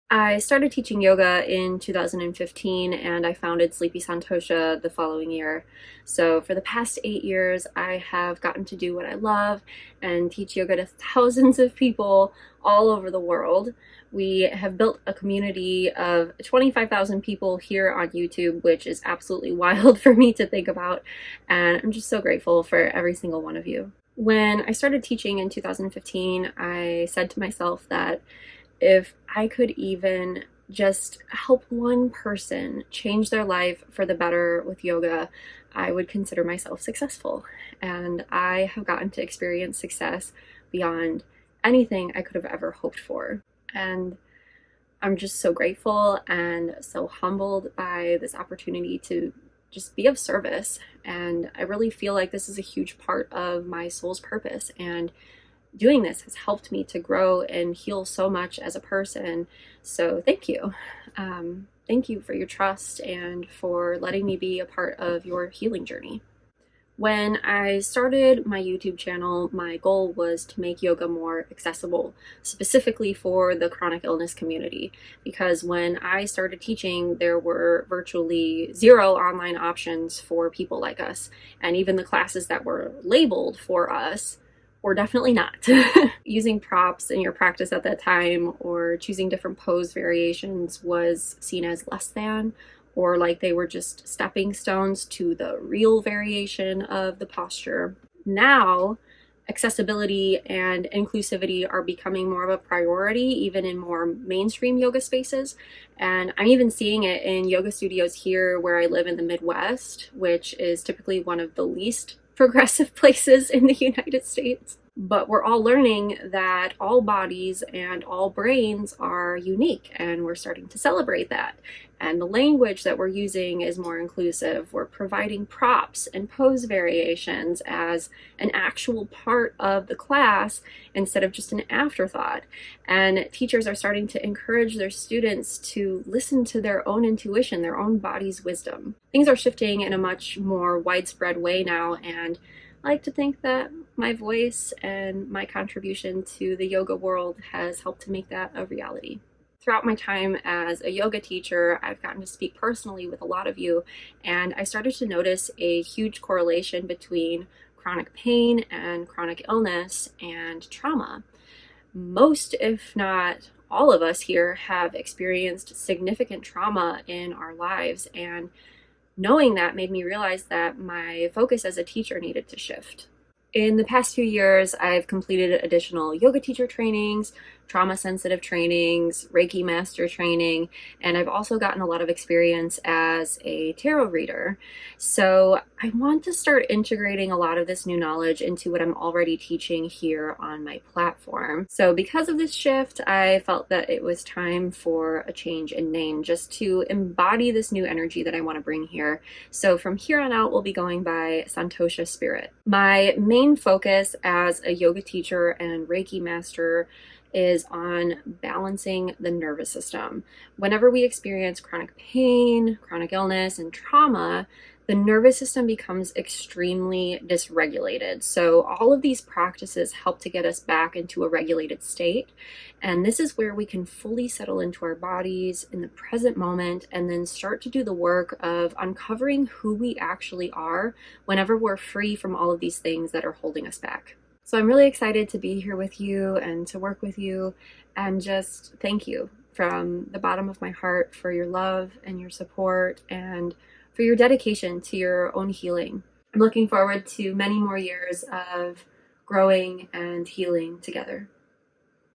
I started teaching yoga in 2015 and I founded Sleepy Santosha the following year. So for the past 8 years, I have gotten to do what I love and teach yoga to thousands of people all over the world. We have built a community of 25,000 people here on YouTube, which is absolutely wild for me to think about. And I'm just so grateful for every single one of you. When I started teaching in 2015, I said to myself that if I could even just help one person change their life for the better with yoga, I would consider myself successful. And I have gotten to experience success beyond anything I could have ever hoped for. And I'm just so grateful and so humbled by this opportunity to just be of service. And I really feel like this is a huge part of my soul's purpose. And doing this has helped me to grow and heal so much as a person. So thank you. Thank you for your trust and for letting me be a part of your healing journey. When I started my YouTube channel, my goal was to make yoga more accessible, specifically for the chronic illness community. Because when I started teaching, there were virtually zero online options for people like us. And even the classes that were labeled for us or definitely not. Using props in your practice at that time or choosing different pose variations was seen as less than, or like they were just stepping stones to the real variation of the posture. Now, accessibility and inclusivity are becoming more of a priority, even in more mainstream yoga spaces. And I'm even seeing it in yoga studios here where I live in the Midwest, which is typically one of the least progressive places in the United States. But we're all learning that all bodies and all brains are unique, and we're starting to celebrate that. And the language that we're using is more inclusive. We're providing props and pose variations as an actual part of the class instead of just an afterthought. And teachers are starting to encourage their students to listen to their own intuition, their own body's wisdom. Things are shifting in a much more widespread way now, and I like to think that my voice and my contribution to the yoga world has helped to make that a reality. Throughout my time as a yoga teacher, I've gotten to speak personally with a lot of you, and I started to notice a huge correlation between chronic pain and chronic illness and trauma. Most, if not all of us here, have experienced significant trauma in our lives, and knowing that made me realize that my focus as a teacher needed to shift. In the past few years, I've completed additional yoga teacher trainings, trauma-sensitive trainings, Reiki master training, and I've also gotten a lot of experience as a tarot reader. So I want to start integrating a lot of this new knowledge into what I'm already teaching here on my platform. So because of this shift, I felt that it was time for a change in name, just to embody this new energy that I want to bring here. So from here on out, we'll be going by Santosha Spirit. My main focus as a yoga teacher and Reiki master is on balancing the nervous system. Whenever we experience chronic pain, chronic illness, and trauma, the nervous system becomes extremely dysregulated. So all of these practices help to get us back into a regulated state. And this is where we can fully settle into our bodies in the present moment and then start to do the work of uncovering who we actually are whenever we're free from all of these things that are holding us back. So I'm really excited to be here with you and to work with you, and just thank you from the bottom of my heart for your love and your support and for your dedication to your own healing. I'm looking forward to many more years of growing and healing together.